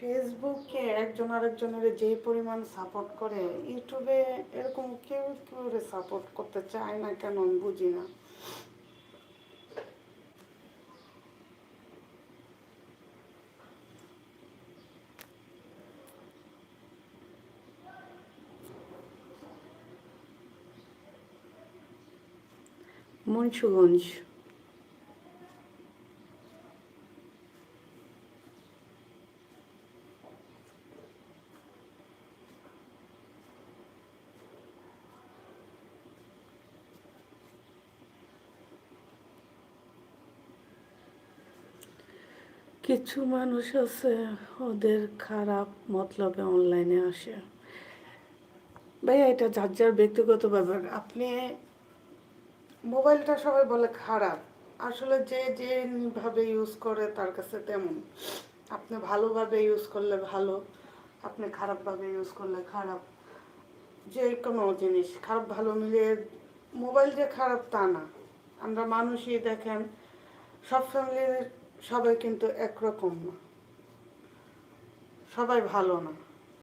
ফেসবুকে একজন আরেকজনের যে পরিমাণ সাপোর্ট করে, ইউটিউবে এরকম কেউ কেউ সাপোর্ট করতে চায় না কেন আমি বুঝি না। মুন্সিগঞ্জ। কিছু মানুষ আছে ওদের খারাপ মতলবে অনলাইনে আসে। ভাইয়া এটা যার যার ব্যক্তিগত ব্যাপার। আপনি মোবাইলটা সবাই বলে খারাপ, আসলে যে যেভাবে ইউজ করে তার কাছে তেমন। আপনি ভালোভাবে ইউজ করলে ভালো, আপনি খারাপভাবে ইউজ করলে খারাপ। যে কোনো জিনিস খারাপ ভালো মিলিয়ে, মোবাইল যে খারাপ তা না। আমরা মানুষই দেখেন, সব ফ্যামিলির সবাই কিন্তু একরকম না, সবাই ভালো না।